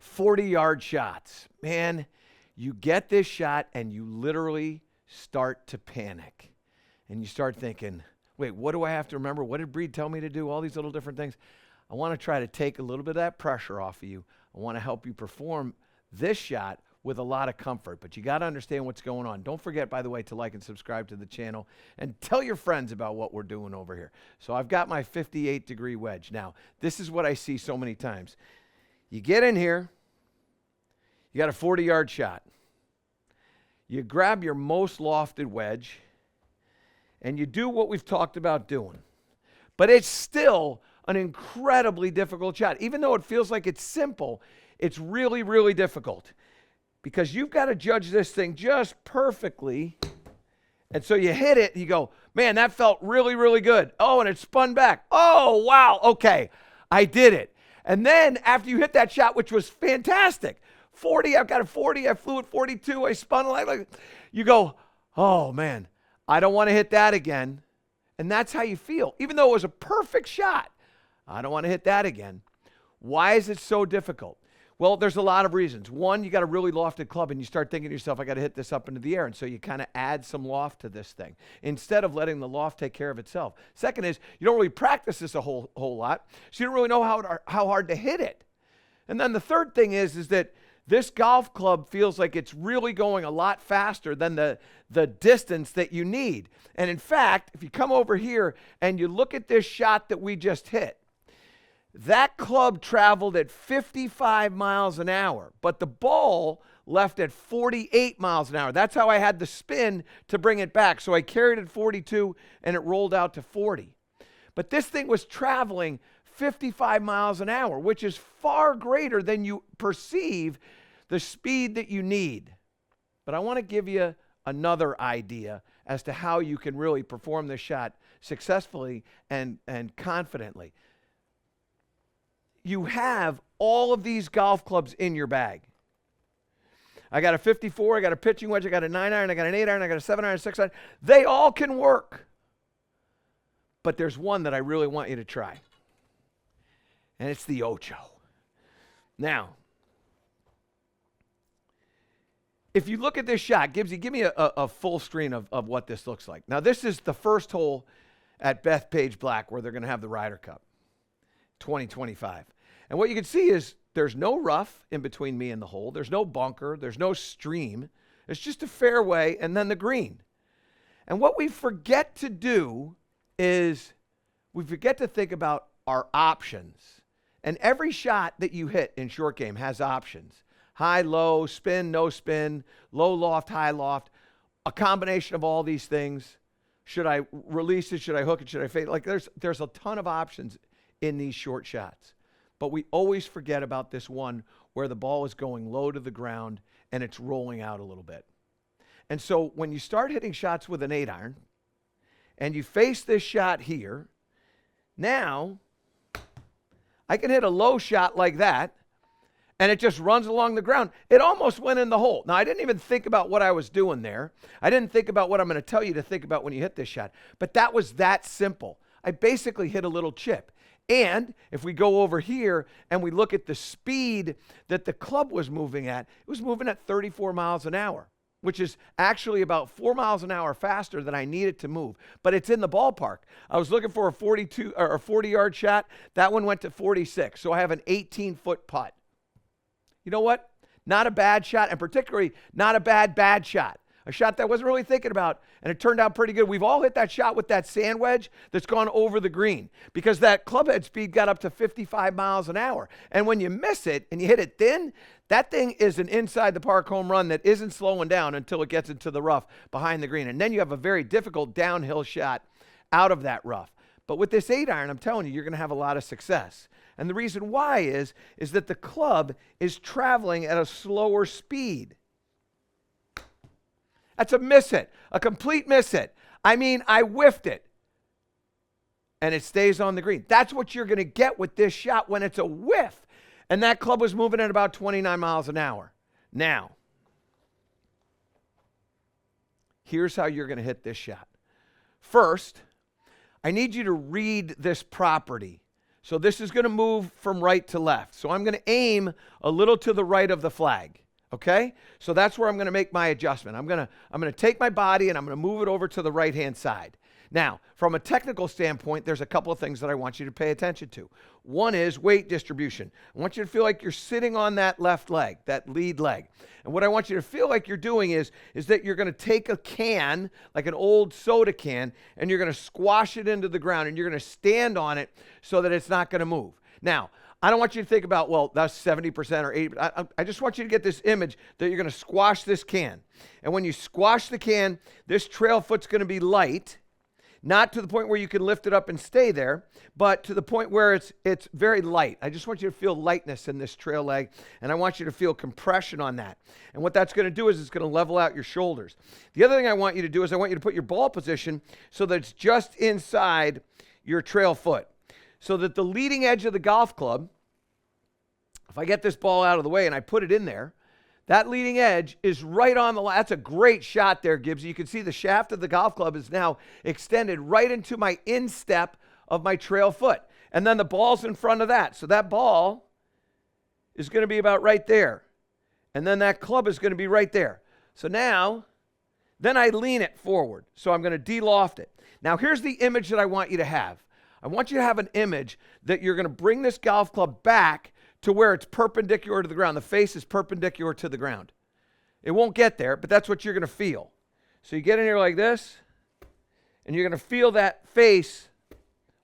40-yard shots. Man, you get this shot and you literally start to panic. And you start thinking, wait, what do I have to remember? What did Breed tell me to do? All these little different things. I want to try to take a little bit of that pressure off of you. I want to help you perform this shot with a lot of comfort. But you got to understand what's going on. Don't forget, by the way, to like and subscribe to the channel and tell your friends about what we're doing over here. So I've got my 58-degree wedge. Now, this is what I see so many times. You get in here. You got a 40-yard shot. You grab your most lofted wedge, and you do what we've talked about doing. But it's still an incredibly difficult shot. Even though it feels like it's simple, it's really, really difficult. Because you've got to judge this thing just perfectly. And so you hit it, and you go, man, that felt really, really good. Oh, and it spun back. Oh, wow, okay, I did it. And then after you hit that shot, which was fantastic, 40, I've got a 40, I flew at 42, I spun like you go, oh man, I don't want to hit that again. And that's how you feel. Even though it was a perfect shot, I don't want to hit that again. Why is it so difficult? Well, there's a lot of reasons. One, you got a really lofted club and you start thinking to yourself, I got to hit this up into the air. And so you kind of add some loft to this thing instead of letting the loft take care of itself. Second is you don't really practice this a whole lot. So you don't really know how hard to hit it. And then the third thing is that this golf club feels like it's really going a lot faster than the distance that you need. And in fact, if you come over here and you look at this shot that we just hit, that club traveled at 55 miles an hour, but the ball left at 48 miles an hour. That's how I had the spin to bring it back. So I carried it 42 and it rolled out to 40. But this thing was traveling 55 miles an hour, which is far greater than you perceive the speed that you need. But I want to give you another idea as to how you can really perform this shot successfully and confidently. You have all of these golf clubs in your bag. I got a 54, I got a pitching wedge, I got a 9-iron, I got an 8-iron, I got a 7-iron, a 6-iron. They all can work. But there's one that I really want you to try. And it's the Ocho. Now, if you look at this shot, Gibbsy, give me a full screen of what this looks like. Now, this is the first hole at Bethpage Black where they're going to have the Ryder Cup 2025. And what you can see is there's no rough in between me and the hole. There's no bunker. There's no stream. It's just a fairway and then the green. And what we forget to do is we forget to think about our options. And every shot that you hit in short game has options. High, low, spin, no spin, low loft, high loft, a combination of all these things. Should I release it? Should I hook it? Should I fade? Like there's a ton of options in these short shots. But we always forget about this one where the ball is going low to the ground and it's rolling out a little bit. And so when you start hitting shots with an 8-iron and you face this shot here, now I can hit a low shot like that and it just runs along the ground. It almost went in the hole. Now, I didn't even think about what I was doing there. I didn't think about what I'm going to tell you to think about when you hit this shot. But that was that simple. I basically hit a little chip. And if we go over here and we look at the speed that the club was moving at, it was moving at 34 miles an hour, which is actually about 4 miles an hour faster than I needed to move. But it's in the ballpark. I was looking for a 42 or a 40-yard shot. That one went to 46. So I have an 18-foot putt. You know what? Not a bad shot, and particularly not a bad shot. A shot that I wasn't really thinking about, and it turned out pretty good. We've all hit that shot with that sand wedge that's gone over the green because that club head speed got up to 55 miles an hour. And when you miss it and you hit it thin, that thing is an inside the park home run that isn't slowing down until it gets into the rough behind the green. And then you have a very difficult downhill shot out of that rough. But with this 8-iron, I'm telling you, you're going to have a lot of success. And the reason why is that the club is traveling at a slower speed. That's a miss hit, a complete miss hit. I mean, I whiffed it, and it stays on the green. That's what you're going to get with this shot when it's a whiff. And that club was moving at about 29 miles an hour. Now, here's how you're going to hit this shot. First, I need you to read this property So this is going to move from right to left. So I'm going to aim a little to the right of the flag. Okay? So that's where I'm going to make my adjustment. I'm going to take my body and I'm going to move it over to the right-hand side. Now, from a technical standpoint, there's a couple of things that I want you to pay attention to. One is weight distribution. I want you to feel like you're sitting on that left leg, that lead leg. And what I want you to feel like you're doing is that you're going to take a can, like an old soda can, and you're going to squash it into the ground, and you're going to stand on it so that it's not going to move. Now, I don't want you to think about, well, that's 70% or 80%. I just want you to get this image that you're going to squash this can. And when you squash the can, this trail foot's going to be light. Not to the point where you can lift it up and stay there, but to the point where it's very light. I just want you to feel lightness in this trail leg, and I want you to feel compression on that. And what that's going to do is it's going to level out your shoulders. The other thing I want you to do is I want you to put your ball position so that it's just inside your trail foot. So that the leading edge of the golf club, if I get this ball out of the way and I put it in there, that leading edge is right on the line. That's a great shot there, Gibbs. You can see the shaft of the golf club is now extended right into my instep of my trail foot. And then the ball's in front of that. So that ball is going to be about right there. And then that club is going to be right there. So now, then I lean it forward. So I'm going to de-loft it. Now here's the image that I want you to have. I want you to have an image that you're going to bring this golf club back to where it's perpendicular to the ground. The face is perpendicular to the ground. It won't get there, but that's what you're going to feel. So you get in here like this, and you're going to feel that face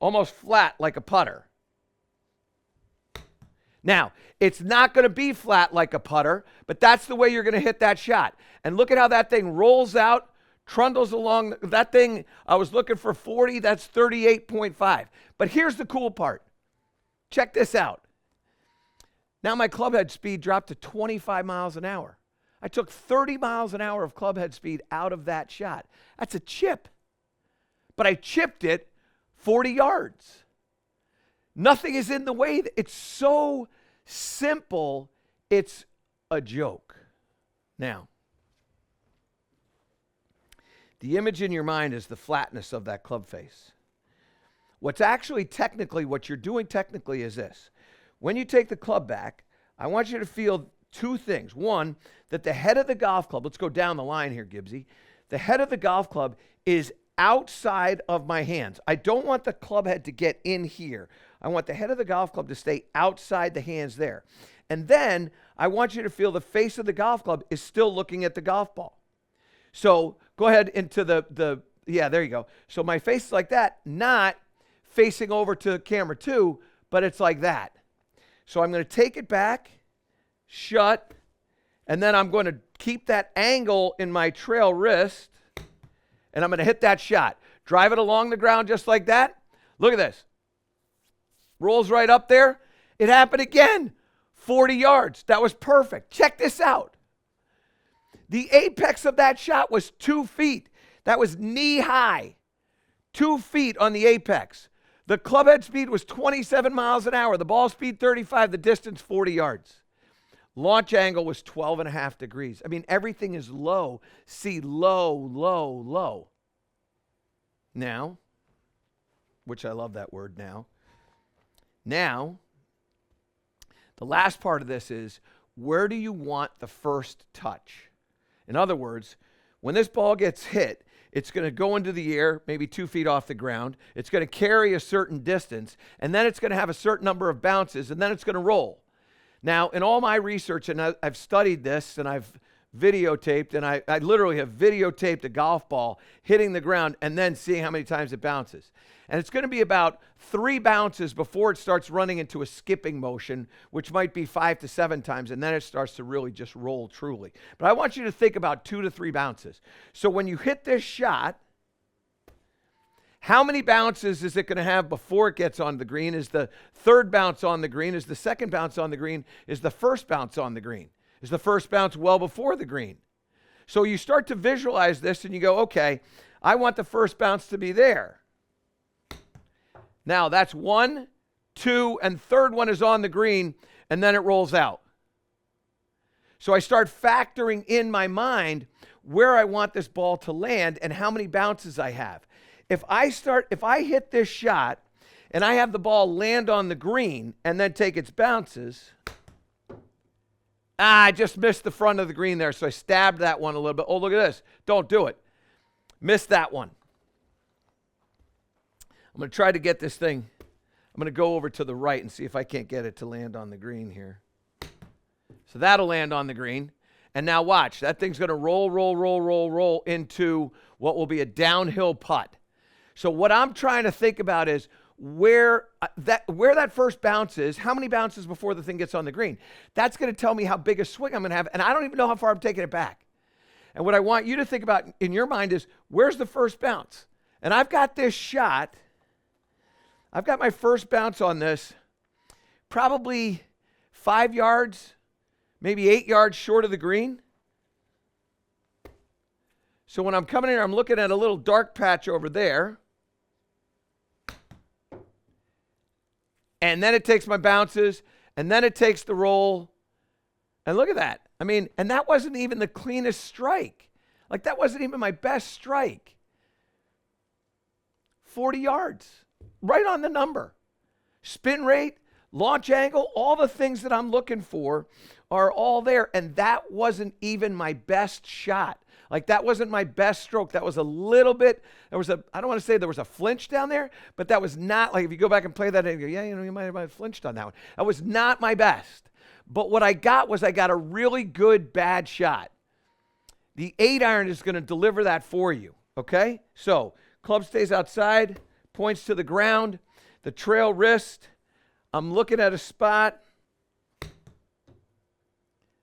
almost flat like a putter. Now, it's not going to be flat like a putter, but that's the way you're going to hit that shot. And look at how that thing rolls out, trundles along. That thing, I was looking for 40, that's 38.5. But here's the cool part. Check this out. Now my club head speed dropped to 25 miles an hour. I took 30 miles an hour of club head speed out of that shot. That's a chip. But I chipped it 40 yards. Nothing is in the way. It's so simple, it's a joke. Now, the image in your mind is the flatness of that club face. What's actually technically, what you're doing technically is this. When you take the club back, I want you to feel two things. One, that the head of the golf club, let's go down the line here, Gibbsy. The head of the golf club is outside of my hands. I don't want the club head to get in here. I want the head of the golf club to stay outside the hands there. And then I want you to feel the face of the golf club is still looking at the golf ball. So go ahead into yeah, there you go. So my face is like that, not facing over to camera 2, but it's like that. So I'm going to take it back, shut, and then I'm going to keep that angle in my trail wrist, and I'm going to hit that shot. Drive it along the ground just like that. Look at this. Rolls right up there. It happened again. 40 yards. That was perfect. Check this out. The apex of that shot was 2 feet. That was knee high. 2 feet on the apex. The club head speed was 27 miles an hour. The ball speed 35. The distance 40 yards. Launch angle was 12.5 degrees. I mean, everything is low. See, low, low, low. Now, which I love that word now. Now, the last part of this is, where do you want the first touch? In other words, when this ball gets hit, it's going to go into the air, maybe 2 feet off the ground. It's going to carry a certain distance, and then it's going to have a certain number of bounces, and then it's going to roll. Now, in all my research, and I've studied this, and I've videotaped, and I literally have videotaped a golf ball hitting the ground and then seeing how many times it bounces. And it's going to be about 3 bounces before it starts running into a skipping motion, which might be 5 to 7 times, and then it starts to really just roll truly. But I want you to think about 2 to 3 bounces. So when you hit this shot, how many bounces is it going to have before it gets on the green? Is the third bounce on the green? Is the second bounce on the green? Is the first bounce on the green? Is the first bounce well before the green? So you start to visualize this and you go, okay, I want the first bounce to be there. Now that's 1, 2, and third one is on the green, and then it rolls out. So I start factoring in my mind where I want this ball to land and how many bounces I have. If I hit this shot and I have the ball land on the green and then take its bounces, I just missed the front of the green there, so I stabbed that one a little bit. Oh, look at this. Don't do it. Missed that one. I'm going to try to get this thing. I'm going to go over to the right and see if I can't get it to land on the green here. So that'll land on the green. And now watch. That thing's going to roll into what will be a downhill putt. So what I'm trying to think about is where that first bounce is, how many bounces before the thing gets on the green. That's going to tell me how big a swing I'm going to have, and I don't even know how far I'm taking it back. And what I want you to think about in your mind is, where's the first bounce? And I've got this shot. I've got my first bounce on this probably 5 yards, maybe 8 yards short of the green. So when I'm coming in here, I'm looking at a little dark patch over there. And then it takes my bounces, and then it takes the roll. And look at that. I mean, and that wasn't even the cleanest strike. Like, that wasn't even my best strike. 40 yards, right on the number. Spin rate, launch angle, all the things that I'm looking for are all there. And that wasn't even my best shot. Like, that wasn't my best stroke. That was a little bit, I don't want to say there was a flinch down there, but that was not, like, if you go back and play that and you go, yeah, you might have flinched on that one. That was not my best. But what I got was I got a really good bad shot. The 8-iron is going to deliver that for you, okay? So, club stays outside, points to the ground, the trail wrist. I'm looking at a spot.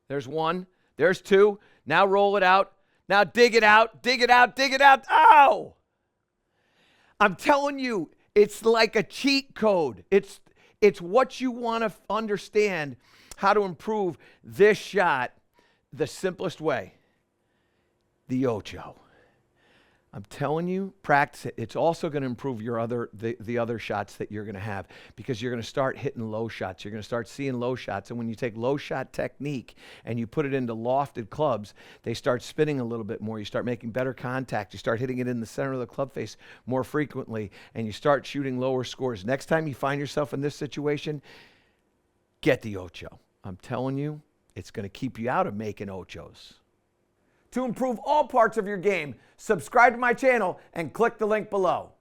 There's one. There's two. Now roll it out. Now dig it out, dig it out, dig it out. Ow! I'm telling you, it's like a cheat code. It's what you want to understand how to improve this shot the simplest way. The ocho. I'm telling you, practice it. It's also going to improve your the other shots that you're going to have, because you're going to start hitting low shots. You're going to start seeing low shots. And when you take low shot technique and you put it into lofted clubs, they start spinning a little bit more. You start making better contact. You start hitting it in the center of the club face more frequently, and you start shooting lower scores. Next time you find yourself in this situation, get the ocho. I'm telling you, it's going to keep you out of making ochos. To improve all parts of your game, subscribe to my channel and click the link below.